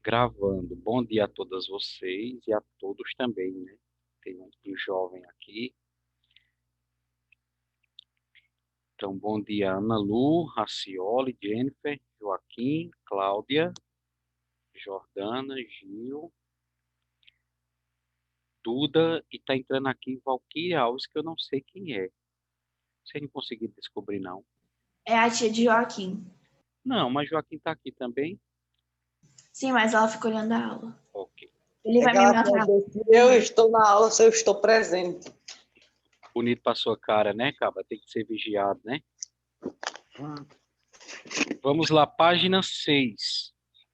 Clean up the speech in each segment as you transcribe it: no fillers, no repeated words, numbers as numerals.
Gravando. Bom dia a todas vocês e a todos também, né? Tem um jovem aqui. Então, bom dia, Ana Lu, Racioli, Jennifer, Joaquim, Cláudia, Jordana, Gil, Duda e tá entrando aqui Valquíria Alves, que eu não sei quem é. Vocês não conseguiram descobrir, não. É a tia de Joaquim. Não, mas Joaquim tá aqui também. Sim, mas ela fica olhando a aula. Ok. Ele vai me Aquela matar. coisa, se eu estou na aula, se eu estou presente. Bonito pra sua cara, né, Caba? Tem que ser vigiado, né? Vamos lá, página 6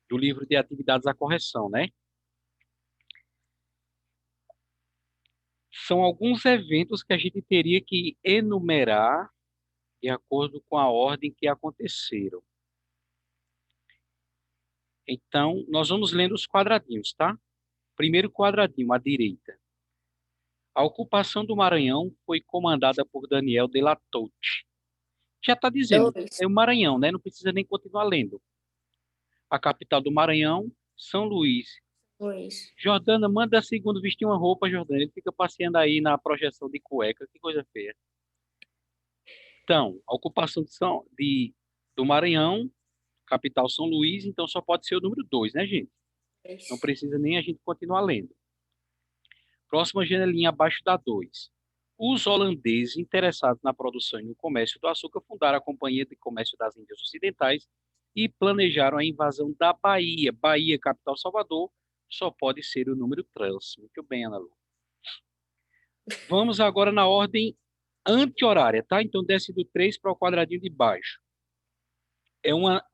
do livro de atividades à correção, né? São alguns eventos que a gente teria que enumerar de acordo com a ordem que aconteceram. Então, nós vamos lendo os quadradinhos, tá? Primeiro quadradinho, à direita. A ocupação do Maranhão foi comandada por Daniel de la Touche. Já está dizendo, Dois. é o Maranhão, né? Não precisa nem continuar lendo. A capital do Maranhão, São Luís. Dois. Jordana, manda segundo vestir uma roupa, Jordana. Ele fica passeando aí na projeção de cueca. Que coisa feia. Então, a ocupação do Maranhão, capital São Luís, então só pode ser o número 2, né, gente? Não precisa nem a gente continuar lendo. Próxima janelinha abaixo da 2. Os holandeses interessados na produção e no comércio do açúcar fundaram a Companhia de Comércio das Índias Ocidentais e planejaram a invasão da Bahia. Bahia, capital Salvador, só pode ser o número 3. Muito bem, Ana Lu. Vamos agora na ordem anti-horária, tá? Então desce do 3 para o quadradinho de baixo.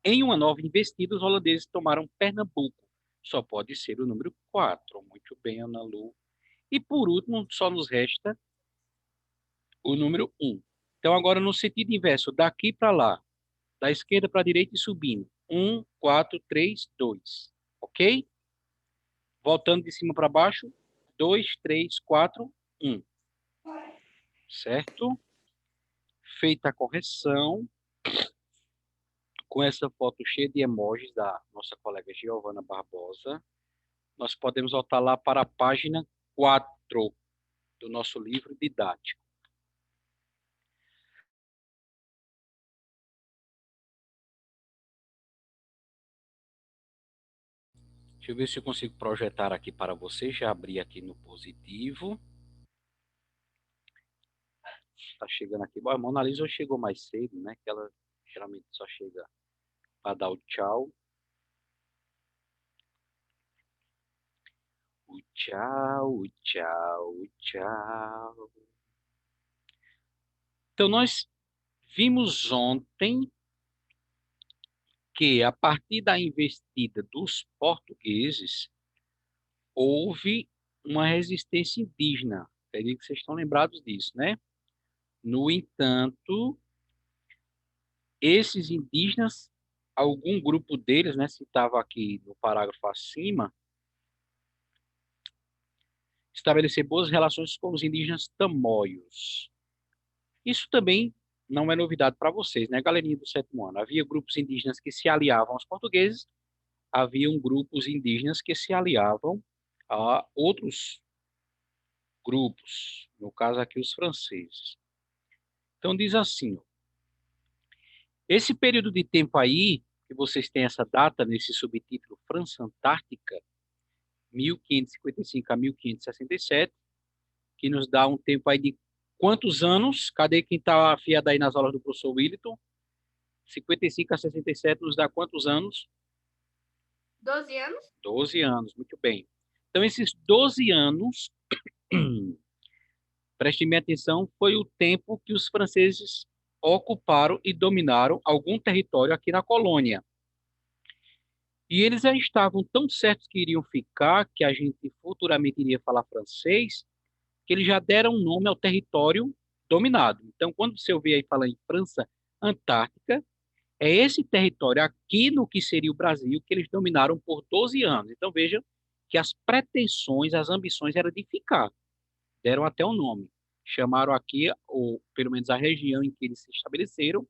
Em uma nova investida, os holandeses tomaram Pernambuco. Só pode ser o número 4. Muito bem, Ana Lu. E por último, só nos resta o número 1. Então, agora no sentido inverso, daqui para lá, da esquerda para a direita e subindo. 1, 4, 3, 2. Ok? Voltando de cima para baixo. 2, 3, 4, 1. Certo? Feita a correção, com essa foto cheia de emojis da nossa colega Giovana Barbosa, nós podemos voltar lá para a página 4 do nosso livro didático. Deixa eu ver se eu consigo projetar aqui para você. Já abri aqui no positivo. Está chegando aqui. Bom, a Mona Lisa chegou mais cedo, né? Que ela geralmente só chega para dar o tchau. O tchau, o tchau, o tchau. Então, nós vimos ontem que, a partir da investida dos portugueses, houve uma resistência indígena. Acredito que vocês estão lembrados disso, né? No entanto, esses indígenas, algum grupo deles, né, citava aqui no parágrafo acima, estabelecer boas relações com os indígenas tamoios. Isso também não é novidade para vocês, né, galerinha do sétimo ano? Havia grupos indígenas que se aliavam aos portugueses, haviam grupos indígenas que se aliavam a outros grupos, no caso aqui os franceses. Então diz assim, ó, esse período de tempo aí, que vocês têm essa data nesse subtítulo França Antártica, 1555 a 1567, que nos dá um tempo aí de quantos anos? Cadê quem está afiado aí nas aulas do professor Wilton? 55 a 67 nos dá quantos anos? 12 anos? 12 anos, muito bem. Então, esses 12 anos, prestem bem atenção, foi o tempo que os franceses ocuparam e dominaram algum território aqui na colônia. E eles já estavam tão certos que iriam ficar, que a gente futuramente iria falar francês, que eles já deram um nome ao território dominado. Então, quando você ouvir aí falar em França Antártica, é esse território aqui no que seria o Brasil que eles dominaram por 12 anos. Então, vejam que as pretensões, as ambições eram de ficar. Deram até o nome. Chamaram aqui, ou pelo menos a região em que eles se estabeleceram,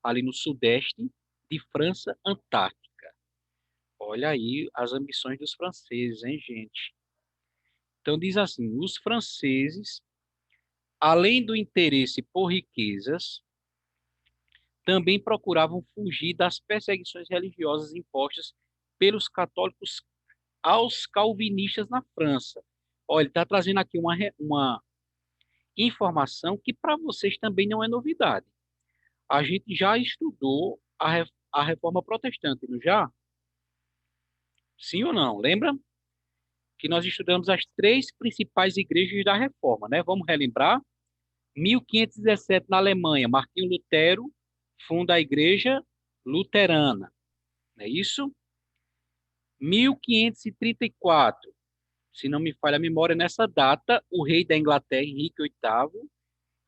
ali no sudeste, de França Antártica. Olha aí as ambições dos franceses, hein, gente? Então diz assim: os franceses, além do interesse por riquezas, também procuravam fugir das perseguições religiosas impostas pelos católicos aos calvinistas na França. Olha, ele está trazendo aqui uma informação que para vocês também não é novidade. A gente já estudou a reforma protestante, não já? Sim ou não? Lembra que nós estudamos as três principais igrejas da reforma, né? Vamos relembrar? 1517 na Alemanha, Martinho Lutero funda a igreja luterana, não é isso? 1534, se não me falha a memória, nessa data, o rei da Inglaterra, Henrique VIII,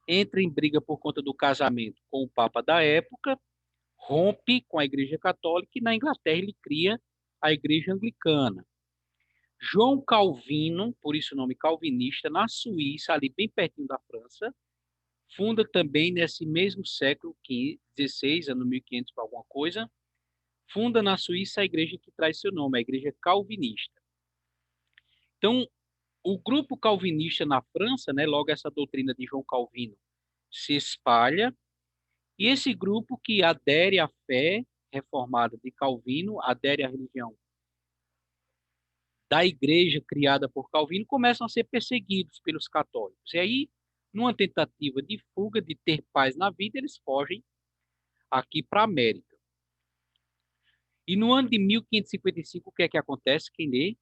entra em briga por conta do casamento com o Papa da época, rompe com a Igreja Católica e na Inglaterra ele cria a Igreja Anglicana. João Calvino, por isso o nome calvinista, na Suíça, ali bem pertinho da França, funda também nesse mesmo século XVI, ano 1500 para alguma coisa, funda na Suíça a igreja que traz seu nome, a Igreja Calvinista. Então, o grupo calvinista na França, né, logo essa doutrina de João Calvino se espalha, e esse grupo que adere à fé reformada de Calvino, adere à religião da igreja criada por Calvino, começam a ser perseguidos pelos católicos. E aí, numa tentativa de fuga, de ter paz na vida, eles fogem aqui para a América. E no ano de 1555, o que é que acontece? Quem lê?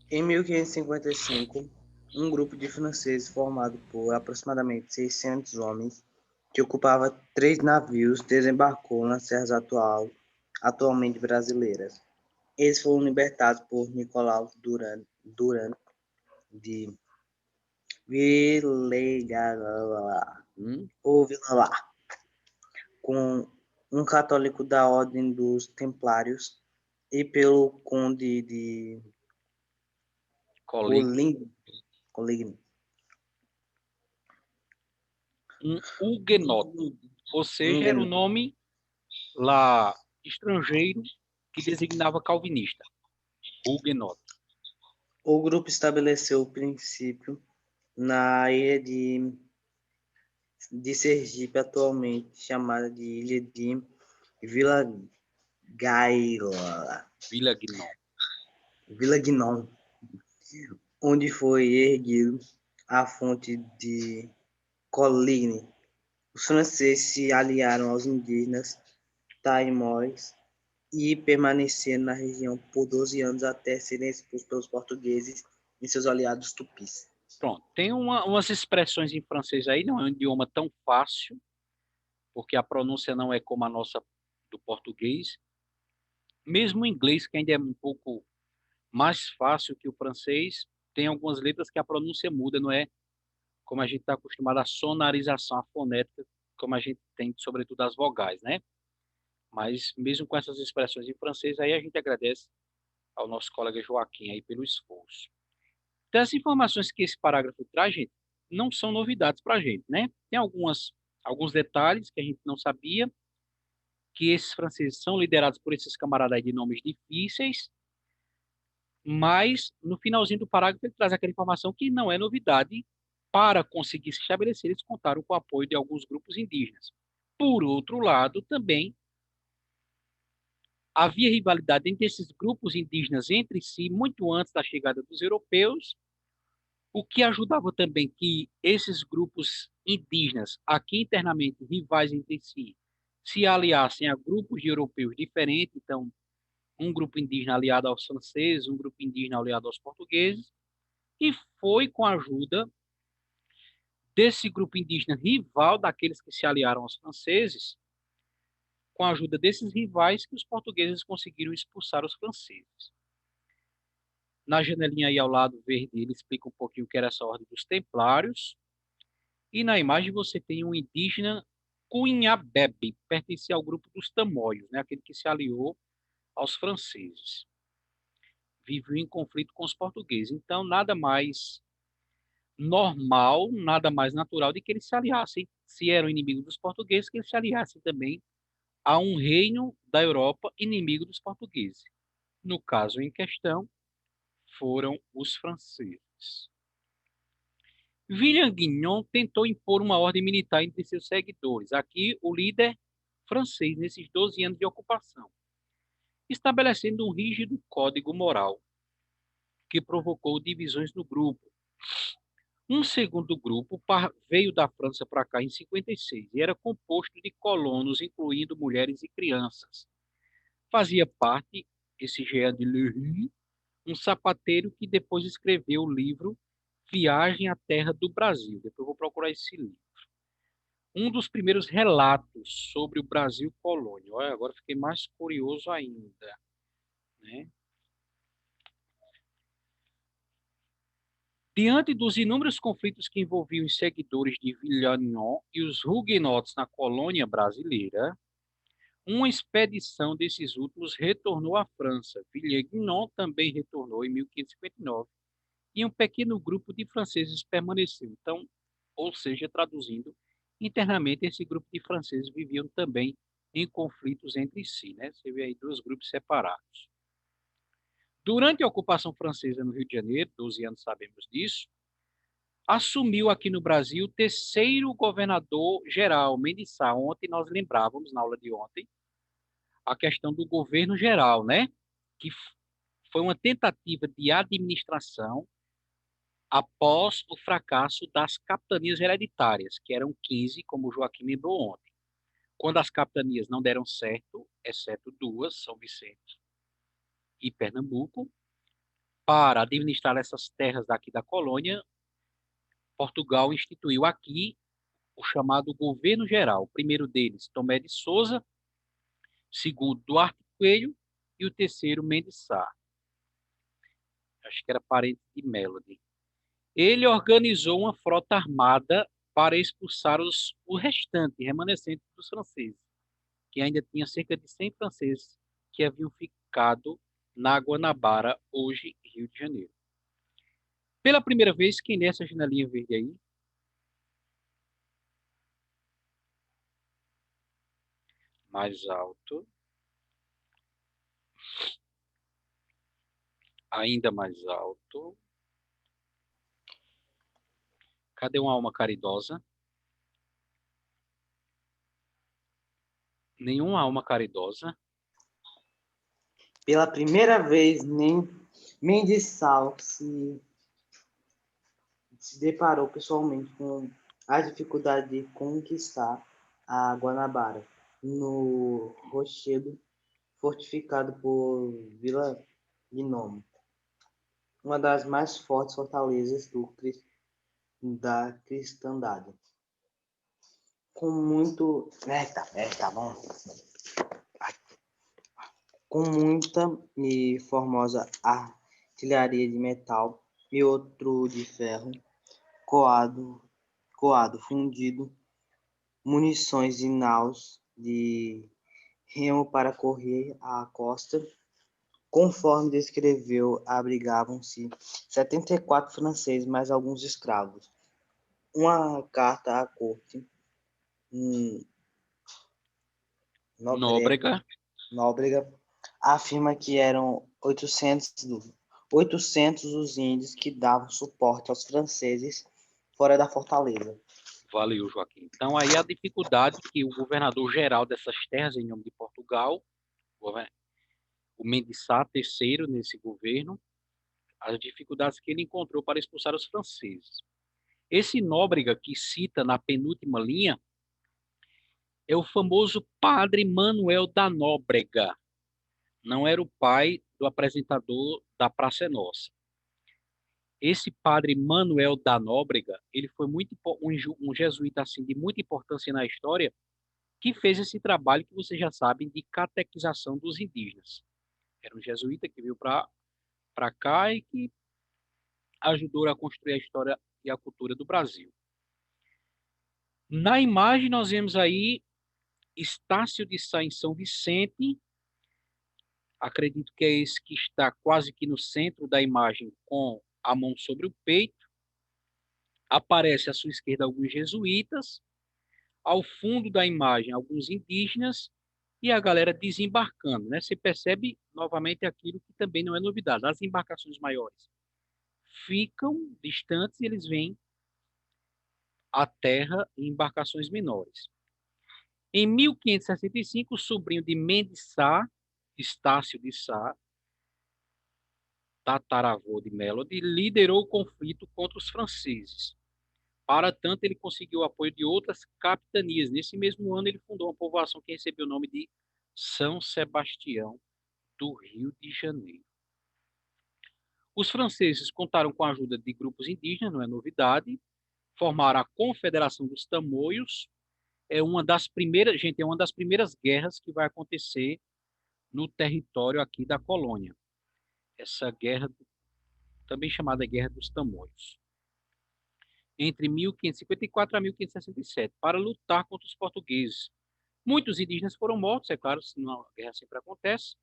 Em 1555, um grupo de franceses formado por aproximadamente 600 homens, que ocupava 3 navios, desembarcou nas terras atualmente brasileiras. Eles foram libertados por Nicolau Duran de Vilela, ou Vilalá, com um católico da Ordem dos Templários, e pelo conde de Coligny, um huguenote, ou seja, era o nome lá estrangeiro que designava calvinista, huguenote. O grupo estabeleceu o princípio na ilha de Sergipe, atualmente chamada de Ilha de Vila Gaila, Vila Gnon, onde foi erguido a fonte de Coligny. Os franceses se aliaram aos indígenas taimóis e permaneceram na região por 12 anos até serem expulsos pelos portugueses e seus aliados tupis. Pronto, tem umas expressões em francês aí, não é um idioma tão fácil, porque a pronúncia não é como a nossa do português. Mesmo o inglês, que ainda é um pouco mais fácil que o francês, tem algumas letras que a pronúncia muda, não é como a gente está acostumado à sonarização, à fonética, como a gente tem, sobretudo, as vogais, né? Mas mesmo com essas expressões em francês, aí a gente agradece ao nosso colega Joaquim aí pelo esforço. Então, as informações que esse parágrafo traz, gente, não são novidades para a gente, né? Tem alguns detalhes que a gente não sabia, que esses franceses são liderados por esses camaradas aí de nomes difíceis, mas no finalzinho do parágrafo ele traz aquela informação que não é novidade. Para conseguir se estabelecer, eles contaram com o apoio de alguns grupos indígenas. Por outro lado, também havia rivalidade entre esses grupos indígenas entre si muito antes da chegada dos europeus, o que ajudava também que esses grupos indígenas, aqui internamente rivais entre si, se aliassem a grupos de europeus diferentes. Então, um grupo indígena aliado aos franceses, um grupo indígena aliado aos portugueses, e foi com a ajuda desse grupo indígena rival daqueles que se aliaram aos franceses, com a ajuda desses rivais que os portugueses conseguiram expulsar os franceses. Na janelinha aí ao lado verde, ele explica um pouquinho o que era essa ordem dos templários, e na imagem você tem um indígena Cunhabebe, pertencia ao grupo dos tamoios, né, aquele que se aliou aos franceses. Viveu em conflito com os portugueses. Então, nada mais normal, nada mais natural de que eles se aliassem se eram inimigos dos portugueses, que eles se aliassem também a um reino da Europa inimigo dos portugueses. No caso em questão, foram os franceses. Villegagnon tentou impor uma ordem militar entre seus seguidores. Aqui, o líder francês, nesses 12 anos de ocupação, estabelecendo um rígido código moral que provocou divisões no grupo. Um segundo grupo veio da França para cá em 56 e era composto de colonos, incluindo mulheres e crianças. Fazia parte, esse Jean de Lery, um sapateiro que depois escreveu o livro Viagem à Terra do Brasil. Depois eu vou procurar esse livro. Um dos primeiros relatos sobre o Brasil colônia. Olha, agora fiquei mais curioso ainda, né? Diante dos inúmeros conflitos que envolviam os seguidores de Villegagnon e os huguenotes na colônia brasileira, uma expedição desses últimos retornou à França. Villegagnon também retornou em 1559 e um pequeno grupo de franceses permaneceu. Então, ou seja, traduzindo, internamente esse grupo de franceses viviam também em conflitos entre si, né? Você vê aí dois grupos separados. Durante a ocupação francesa no Rio de Janeiro, 12 anos sabemos disso, assumiu aqui no Brasil o terceiro governador-geral, Mendes Sá. Ontem nós lembrávamos, na aula de ontem, a questão do governo geral, né? Que foi uma tentativa de administração após o fracasso das capitanias hereditárias, que eram 15, como o Joaquim lembrou ontem. Quando as capitanias não deram certo, exceto duas, São Vicente e Pernambuco, para administrar essas terras daqui da colônia, Portugal instituiu aqui o chamado governo geral. O primeiro deles, Tomé de Souza, segundo, Duarte Coelho, e o terceiro, Mendes Sá. Acho que era parente de Melody. Ele organizou uma frota armada para expulsar o restante, remanescente dos franceses, que ainda tinha cerca de 100 franceses que haviam ficado na Guanabara, hoje Rio de Janeiro. Pela primeira vez, quem lê essa janelinha verde aí? Mais alto. Ainda mais alto. Cadê uma alma caridosa? Nenhuma alma caridosa. Pela primeira vez, Mendes Sá se deparou pessoalmente com a dificuldade de conquistar a Guanabara, no rochedo fortificado por Vila Gnome, uma das mais fortes fortalezas da cristandade. Com muito... tá bom. Com muita e formosa artilharia de metal e outro de ferro, coado, fundido, munições e naus de remo para correr à costa. Conforme descreveu, abrigavam-se 74 franceses, mais alguns escravos. Uma carta à corte Nóbrega. Afirma que eram 800 os índios que davam suporte aos franceses fora da fortaleza. Valeu, Joaquim. Então, aí a dificuldade que o governador-geral dessas terras, em nome de Portugal, o Mendes Sá III, nesse governo, as dificuldades que ele encontrou para expulsar os franceses. Esse Nóbrega que cita na penúltima linha é o famoso Padre Manuel da Nóbrega. Não era o pai do apresentador da Praça é Nossa. Esse Padre Manuel da Nóbrega, ele foi um jesuíta assim de muita importância na história, que fez esse trabalho que vocês já sabem de catequização dos indígenas. Era um jesuíta que veio para cá e que ajudou a construir a história e a cultura do Brasil. Na imagem nós vemos aí Estácio de Sá em São Vicente. Acredito que é esse que está quase que no centro da imagem, com a mão sobre o peito. Aparece à sua esquerda alguns jesuítas. Ao fundo da imagem, alguns indígenas e a galera desembarcando, né? Você percebe novamente aquilo que também não é novidade. As embarcações maiores ficam distantes e eles vêm à terra em embarcações menores. Em 1565, o sobrinho de Mendes Sá, Estácio de Sá, tataravô de Melody, liderou o conflito contra os franceses. Para tanto, ele conseguiu o apoio de outras capitanias. Nesse mesmo ano, ele fundou uma povoação que recebeu o nome de São Sebastião do Rio de Janeiro. Os franceses contaram com a ajuda de grupos indígenas, não é novidade, formaram a Confederação dos Tamoios. É uma das primeiras, gente, é uma das primeiras guerras que vai acontecer no território aqui da colônia. Essa guerra, também chamada Guerra dos Tamoios, entre 1554 a 1567, para lutar contra os portugueses. Muitos indígenas foram mortos, é claro, senão a guerra sempre acontece.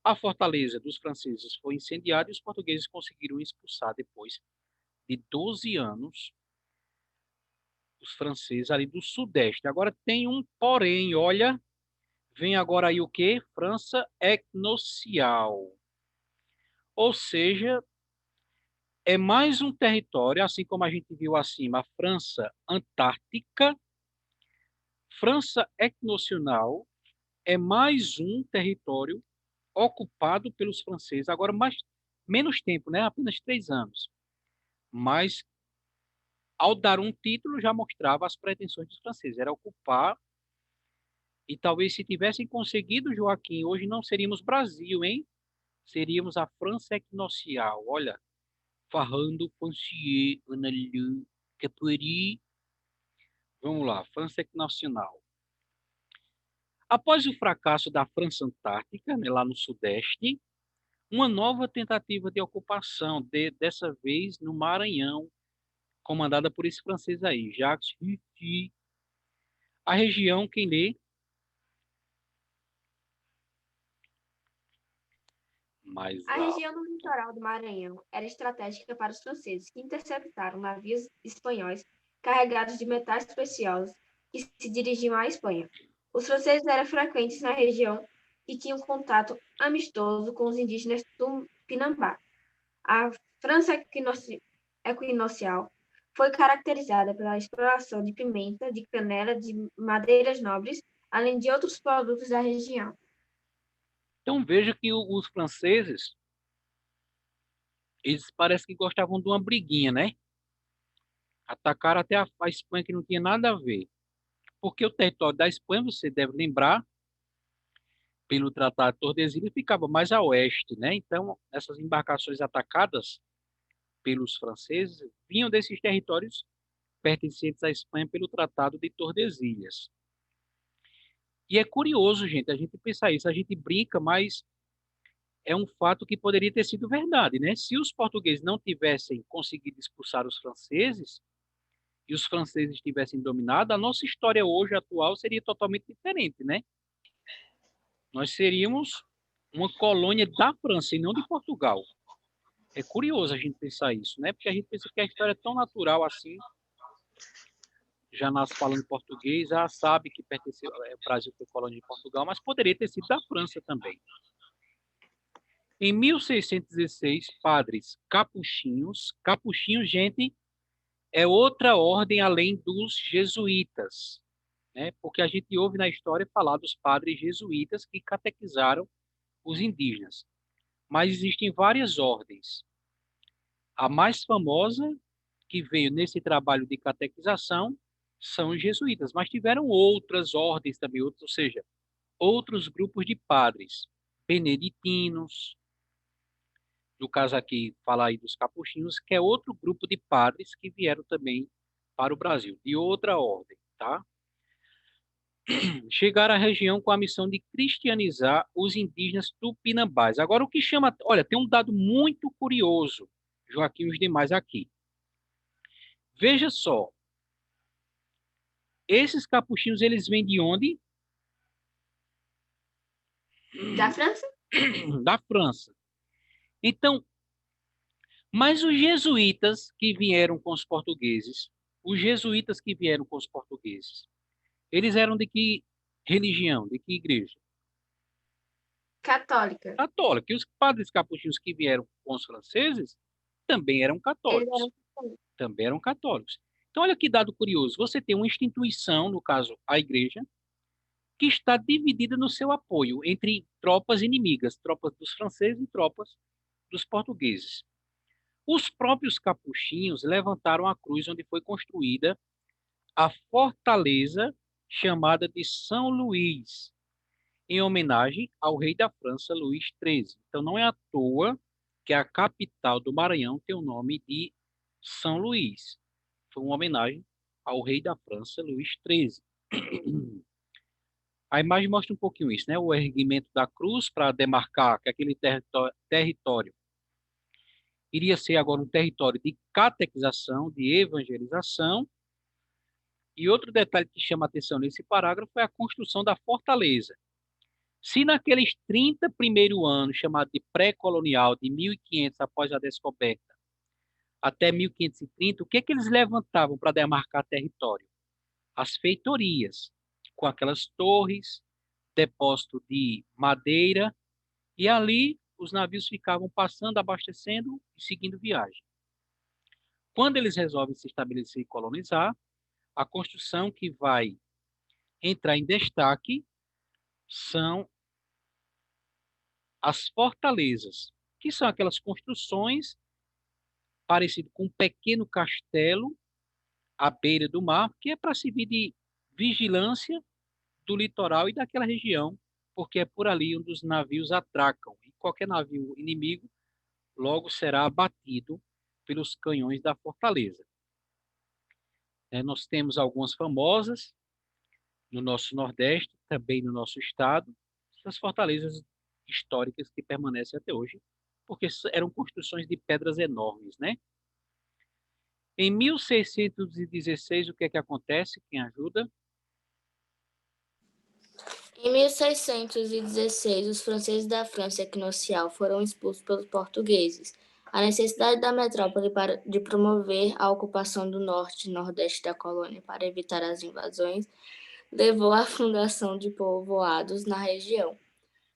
A fortaleza dos franceses foi incendiada e os portugueses conseguiram expulsar depois de 12 anos os franceses ali do sudeste. Agora tem um porém, olha, vem agora aí o quê? França etnocial. Ou seja, é mais um território, assim como a gente viu acima, a França Antártica, França etnocional é mais um território ocupado pelos franceses, agora menos tempo, né? Apenas 3 anos. Mas, ao dar um título, já mostrava as pretensões dos franceses, era ocupar, e talvez se tivessem conseguido, Joaquim, hoje não seríamos Brasil, hein? Seríamos a França etnocial. Olha, Farrando, Foncier, Analu, Capuri. Vamos lá, França etnocional. Após o fracasso da França Antártica, né, lá no Sudeste, uma nova tentativa de ocupação, dessa vez no Maranhão, comandada por esse francês aí, Jacques Ruffy. A região, quem lê? Mais A alto. região do litoral do Maranhão era estratégica para os franceses, que interceptaram navios espanhóis carregados de metais preciosos que se dirigiam à Espanha. Os franceses eram frequentes na região e tinham contato amistoso com os indígenas do Pinambá. A França equinocial foi caracterizada pela exploração de pimenta, de canela, de madeiras nobres, além de outros produtos da região. Então veja que os franceses, eles parecem que gostavam de uma briguinha, né? Atacaram até a Espanha, que não tinha nada a ver. Porque o território da Espanha, você deve lembrar, pelo Tratado de Tordesilhas, ficava mais a oeste, né? Então, essas embarcações atacadas pelos franceses vinham desses territórios pertencentes à Espanha pelo Tratado de Tordesilhas. E é curioso, gente, a gente pensar isso, a gente brinca, mas é um fato que poderia ter sido verdade, né? Se os portugueses não tivessem conseguido expulsar os franceses e os franceses tivessem dominado, a nossa história hoje atual seria totalmente diferente, né? Nós seríamos uma colônia da França e não de Portugal. É curioso a gente pensar isso, né? Porque a gente pensa que a história é tão natural assim, já nasce falando português, já sabe que pertenceu, o Brasil foi colônia de Portugal, mas poderia ter sido da França também. Em 1616, padres capuchinhos, gente, é outra ordem além dos jesuítas, né? Porque a gente ouve na história falar dos padres jesuítas que catequizaram os indígenas. Mas existem várias ordens. A mais famosa, que veio nesse trabalho de catequização, são os jesuítas, mas tiveram outras ordens também, outros, ou seja, outros grupos de padres, beneditinos, no caso aqui, falar aí dos capuchinhos, que é outro grupo de padres que vieram também para o Brasil, de outra ordem, tá? Chegaram à região com a missão de cristianizar os indígenas tupinambás. Agora, o que chama... Olha, tem um dado muito curioso, Joaquim e os demais aqui. Veja só, esses capuchinhos, eles vêm de onde? Da França? Da França. Então, mas os jesuítas que vieram com os portugueses, Eles eram de que religião, de que igreja? Católica. Católica. E os padres capuchinhos que vieram com os franceses também eram Eles católicos. eram católicos. Também eram católicos. Então, olha que dado curioso. Você tem uma instituição, no caso, a igreja, que está dividida no seu apoio entre tropas inimigas, tropas dos franceses e tropas dos portugueses. Os próprios capuchinhos levantaram a cruz onde foi construída a fortaleza chamada de São Luís, em homenagem ao rei da França, Luís XIII. Então, não é à toa que a capital do Maranhão tem o nome de São Luís. Foi uma homenagem ao rei da França, Luís XIII. A imagem mostra um pouquinho isso, né? O erguimento da cruz para demarcar que aquele território iria ser agora um território de catequização, de evangelização. E outro detalhe que chama a atenção nesse parágrafo é a construção da fortaleza. Se naqueles 30 primeiros anos, chamado de pré-colonial, de 1500 após a descoberta, até 1530, o que é que eles levantavam para demarcar território? As feitorias, com aquelas torres, depósito de madeira, e ali os navios ficavam passando, abastecendo e seguindo viagem. Quando eles resolvem se estabelecer e colonizar, a construção que vai entrar em destaque são as fortalezas, que são aquelas construções parecidas com um pequeno castelo à beira do mar, que é para servir de vigilância do litoral e daquela região, porque é por ali onde os navios atracam. E qualquer navio inimigo logo será abatido pelos canhões da fortaleza. Nós temos algumas famosas no nosso Nordeste, também no nosso estado, as fortalezas históricas que permanecem até hoje, porque eram construções de pedras enormes, né? Em 1616, o que é que acontece? Quem ajuda? Em 1616, os franceses da França equinocial foram expulsos pelos portugueses. A necessidade da metrópole de promover a ocupação do norte e nordeste da colônia para evitar as invasões levou à fundação de povoados na região.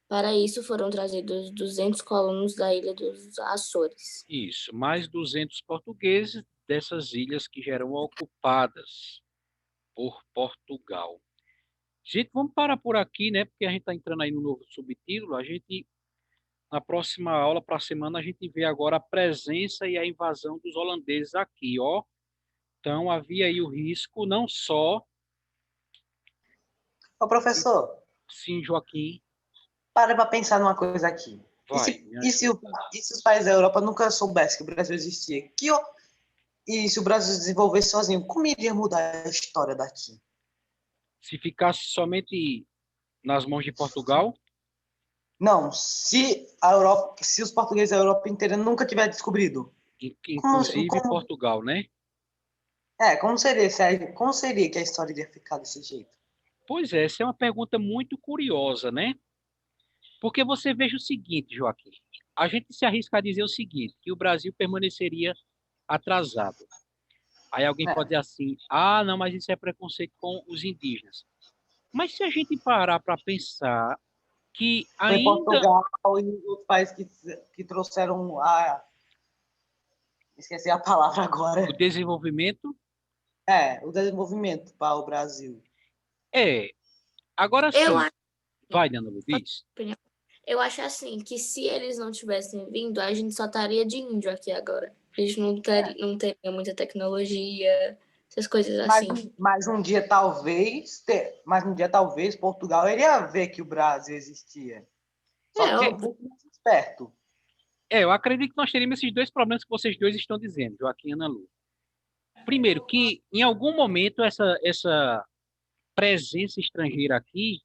Para isso, foram trazidos 200 colonos da ilha dos Açores. Isso, mais 200 portugueses dessas ilhas que já eram ocupadas por Portugal. Gente, vamos parar por aqui, né? Porque a gente está entrando aí no novo subtítulo. Na próxima aula, para a semana, a gente vê agora a presença e a invasão dos holandeses aqui, ó. Então, havia aí o risco, não só... Ô, professor, Sim, Joaquim, para pensar numa coisa aqui. vai. E se os países da Europa nunca soubessem que o Brasil existia? E se o Brasil se desenvolvesse sozinho, como iria mudar a história daqui? Se ficasse somente nas mãos de Portugal, Não, se os portugueses da Europa inteira nunca tivessem descobrido, inclusive Portugal, né? como seria que a história iria ficar desse jeito? Pois é, essa é uma pergunta muito curiosa, né? Porque você veja o seguinte, Joaquim, a gente se arrisca a dizer o seguinte, que o Brasil permaneceria atrasado. Aí alguém pode dizer assim, ah, não, mas isso é preconceito com os indígenas. Mas se a gente parar para pensar que Foi ainda... Portugal e os países que trouxeram esqueci a palavra agora. O desenvolvimento... O desenvolvimento para o Brasil. Agora sim. Vai, Ana Luiz. Eu acho assim, que se eles não tivessem vindo, a gente só estaria de índio aqui agora. A gente não teria muita tecnologia, essas coisas assim. Mas um dia talvez Portugal iria ver que o Brasil existia. Só que um pouco mais esperto. Eu acredito que nós teríamos esses dois problemas que vocês dois estão dizendo, Joaquim e Ana Lu. Primeiro, que em algum momento essa presença estrangeira aqui,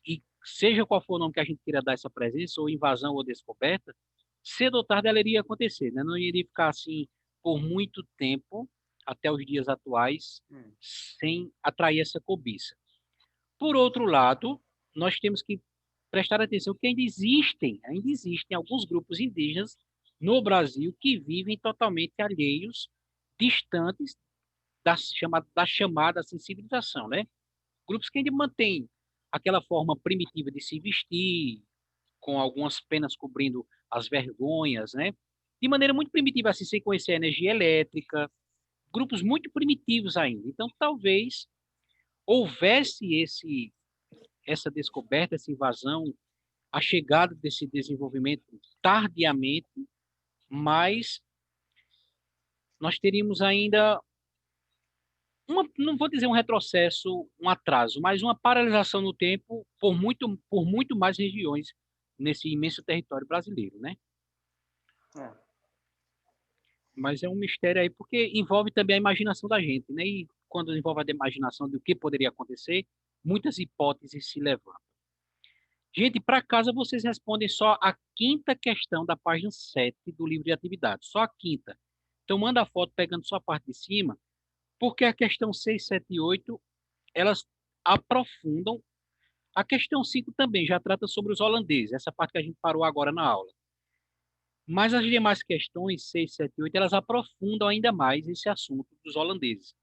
e seja qual for o nome que a gente queira dar essa presença, ou invasão ou descoberta, cedo ou tarde ela iria acontecer, né? Não iria ficar assim por muito tempo, até os dias atuais, sem atrair essa cobiça. Por outro lado, nós temos que prestar atenção que ainda existem alguns grupos indígenas no Brasil que vivem totalmente alheios, distantes da chamada sensibilização, né? Grupos que ainda mantêm aquela forma primitiva de se vestir, com algumas penas cobrindo as vergonhas, né? De maneira muito primitiva, assim, sem conhecer a energia elétrica, grupos muito primitivos ainda. Então, talvez houvesse essa descoberta, essa invasão, a chegada desse desenvolvimento tardiamente, mas nós teríamos ainda não vou dizer um retrocesso, um atraso, mas uma paralisação no tempo por muito mais regiões nesse imenso território brasileiro, né? É. Mas é um mistério aí, porque envolve também a imaginação da gente, né? E quando envolve a imaginação do que poderia acontecer, muitas hipóteses se levantam. Gente, para casa vocês respondem só a quinta questão da página 7 do livro de atividades, só a quinta. Então manda a foto pegando só a parte de cima, porque a questão 6, 7 e 8, elas aprofundam. A questão 5 também já trata sobre os holandeses, essa parte que a gente parou agora na aula. Mas as demais questões, 6, 7 e 8, elas aprofundam ainda mais esse assunto dos holandeses.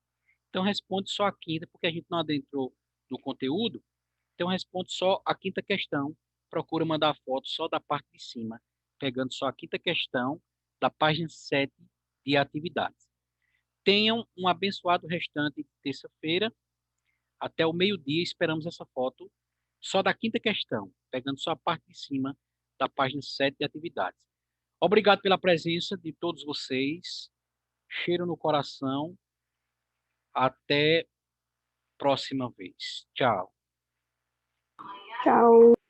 Então responde só a quinta, porque a gente não adentrou no conteúdo. Então responde só a quinta questão. Procura mandar foto só da parte de cima, pegando só a quinta questão da página 7 de atividades. Tenham um abençoado restante de terça-feira. Até o meio-dia esperamos essa foto só da quinta questão, pegando só a parte de cima da página 7 de atividades. Obrigado pela presença de todos vocês. Cheiro no coração. Até próxima vez. Tchau. Tchau.